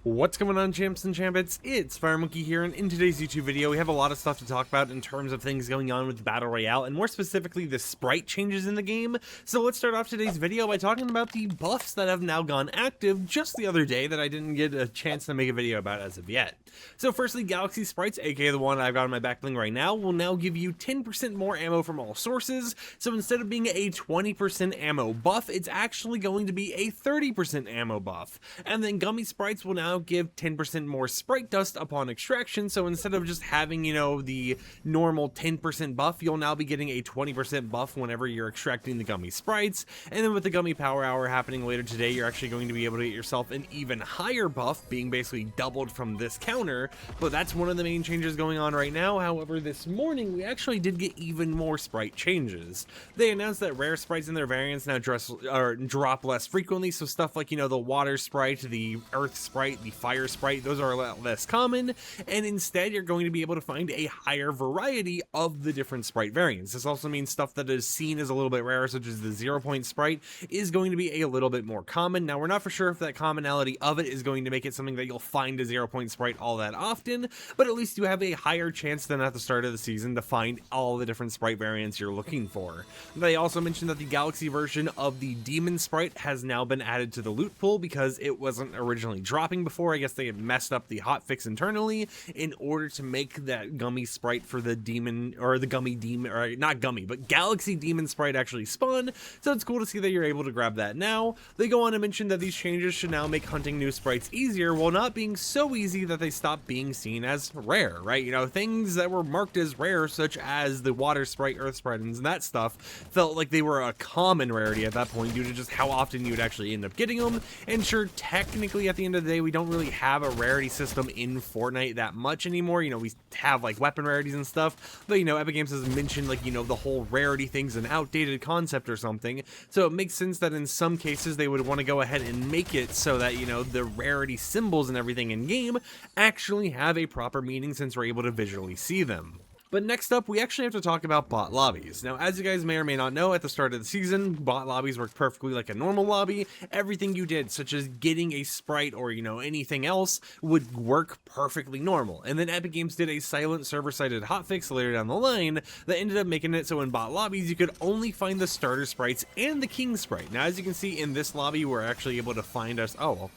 What's going on, champs and champions? It's FireMonkey here, and in today's YouTube video we have a lot of stuff to talk about in terms of things going on with Battle Royale, and more specifically the sprite changes in the game. So let's start off today's video by talking about the buffs that have now gone active just the other day that I didn't get a chance to make a video about as of yet. So firstly, Galaxy Sprites, aka the one I've got on my back bling right now, will now give you 10% more ammo from all sources. So instead of being a 20% ammo buff, it's actually going to be a 30% ammo buff. And then Gummy Sprites will now give 10% more Sprite dust upon extraction, so instead of just having, the normal 10% buff, you'll now be getting a 20% buff whenever you're extracting the Gummy Sprites. And then with the Gummy Power Hour happening later today, you're actually going to be able to get yourself an even higher buff, being basically doubled from this counter, but that's one of the main changes going on right now. However, this morning, we actually did get even more Sprite changes. They announced that rare Sprites and their variants now drop less frequently, so stuff like, the Water Sprite, the Earth Sprite, the Fire Sprite, those are a lot less common, and instead you're going to be able to find a higher variety of the different Sprite variants. This also means stuff that is seen as a little bit rarer, such as the 0 point Sprite, is going to be a little bit more common. Now, we're not for sure if that commonality of it is going to make it something that you'll find a 0 point Sprite all that often, but at least you have a higher chance than at the start of the season to find all the different Sprite variants you're looking for. They also mentioned that the Galaxy version of the Demon Sprite has now been added to the loot pool because it wasn't originally dropping before. I guess they had messed up the hotfix internally in order to make that Gummy Sprite for the Demon, or the Gummy Demon, or not Gummy, but Galaxy Demon Sprite actually spawn, so it's cool to see that you're able to grab that now. They go on to mention that these changes should now make hunting new sprites easier, while not being so easy that they stop being seen as rare, right? Things that were marked as rare, such as the Water Sprite, Earth Sprite, and that stuff, felt like they were a common rarity at that point due to just how often you'd actually end up getting them. And sure, technically at the end of the day, we don't really have a rarity system in Fortnite that much anymore. We have like weapon rarities and stuff, but Epic Games has mentioned the whole rarity thing's an outdated concept or something, so it makes sense that in some cases they would want to go ahead and make it so that the rarity symbols and everything in game actually have a proper meaning, since we're able to visually see them. But next up, we actually have to talk about bot lobbies. Now, as you guys may or may not know, at the start of the season, bot lobbies worked perfectly like a normal lobby. Everything you did, such as getting a Sprite or, anything else, would work perfectly normal. And then Epic Games did a silent server-sided hotfix later down the line that ended up making it so in bot lobbies, you could only find the starter sprites and the King Sprite. Now, as you can see in this lobby, we're actually able to find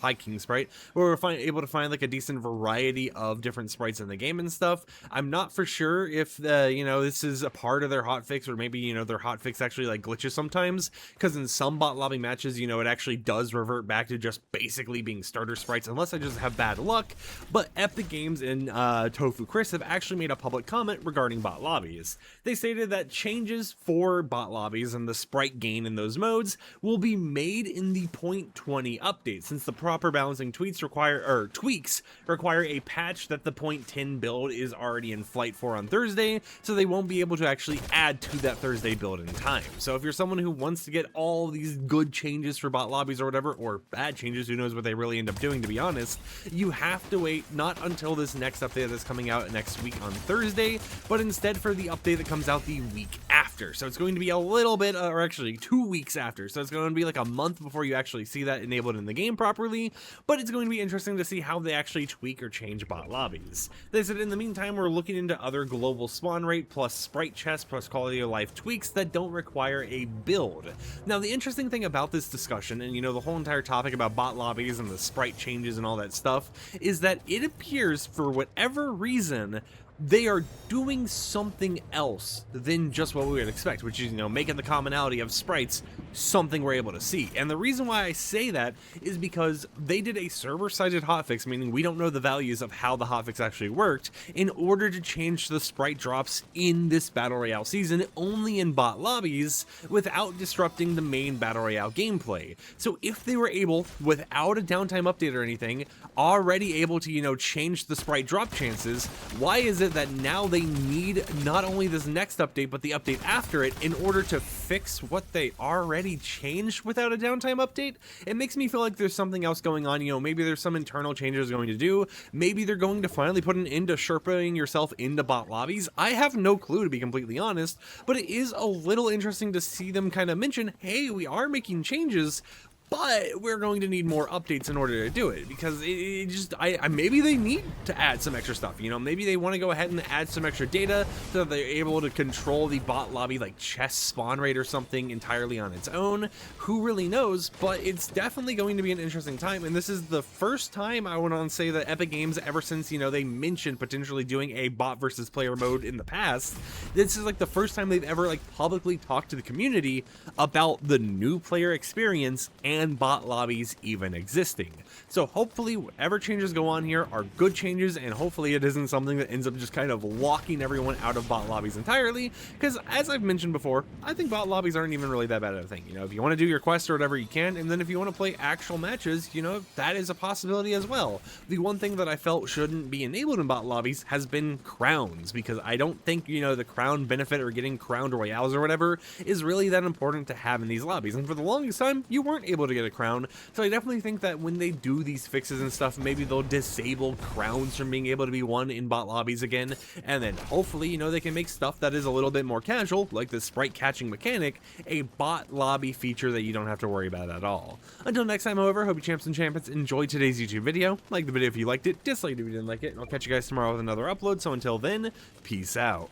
hi King Sprite, where we're able to find like a decent variety of different sprites in the game and stuff. I'm not for sure if this is a part of their hotfix, or maybe their hotfix actually like glitches sometimes, because in some bot lobby matches it actually does revert back to just basically being starter sprites, unless I just have bad luck. But Epic Games and Tofu Chris have actually made a public comment regarding bot lobbies. They stated that changes for bot lobbies and the sprite gain in those modes will be made in the 0.20 update, since the proper balancing tweaks require a patch that the 0.10 build is already in flight for on Thursday, so they won't be able to actually add to that Thursday build in time. So if you're someone who wants to get all these good changes for bot lobbies or whatever, or bad changes, who knows what they really end up doing, to be honest, you have to wait not until this next update that's coming out next week on Thursday, but instead for the update that comes out the week after. So it's going to be a little bit, or actually 2 weeks after, so it's going to be like a month before you actually see that enabled in the game properly, but it's going to be interesting to see how they actually tweak or change bot lobbies. They said in the meantime, we're looking into other global spawn rate plus sprite chest plus quality of life tweaks that don't require a build. Now, the interesting thing about this discussion, and the whole entire topic about bot lobbies and the sprite changes and all that stuff, is that it appears, for whatever reason, they are doing something else than just what we would expect, which is, making the commonality of sprites something we're able to see. And the reason why I say that is because they did a server-sided hotfix, meaning we don't know the values of how the hotfix actually worked, in order to change the sprite drops in this Battle Royale season only in bot lobbies without disrupting the main Battle Royale gameplay. So if they were able, without a downtime update or anything, already able to, change the sprite drop chances, why is it that now they need not only this next update, but the update after it in order to fix what they already changed without a downtime update? It makes me feel like there's something else going on. Maybe there's some internal changes they're going to do. Maybe they're going to finally put an end to Sherpaing yourself into bot lobbies. I have no clue, to be completely honest, but it is a little interesting to see them kind of mention, hey, we are making changes, but we're going to need more updates in order to do it, because maybe they need to add some extra stuff. You know, maybe they want to go ahead and add some extra data so that they're able to control the bot lobby like chess spawn rate or something entirely on its own. Who really knows? But it's definitely going to be an interesting time, and this is the first time I want to say that Epic Games, ever since, you know, they mentioned potentially doing a bot versus player mode in the past, this is like the first time they've ever like publicly talked to the community about the new player experience and bot lobbies even existing. So hopefully whatever changes go on here are good changes, and hopefully it isn't something that ends up just kind of locking everyone out of bot lobbies entirely, because as I've mentioned before, I think bot lobbies aren't even really that bad of a thing. You know, if you want to do your quest or whatever, you can, and then if you want to play actual matches, you know, that is a possibility as well. The one thing that I felt shouldn't be enabled in bot lobbies has been crowns, because I don't think, you know, the crown benefit or getting crowned royales or whatever is really that important to have in these lobbies, and for the longest time you weren't able to get a crown. So I definitely think that when they do these fixes and stuff, maybe they'll disable crowns from being able to be won in bot lobbies again, and then hopefully, you know, they can make stuff that is a little bit more casual, like the sprite catching mechanic, a bot lobby feature that you don't have to worry about at all. Until next time, however, hope you champs and champions enjoyed today's YouTube video. Like the video if you liked it, dislike it if you didn't like it, and I'll catch you guys tomorrow with another upload. So until then, peace out.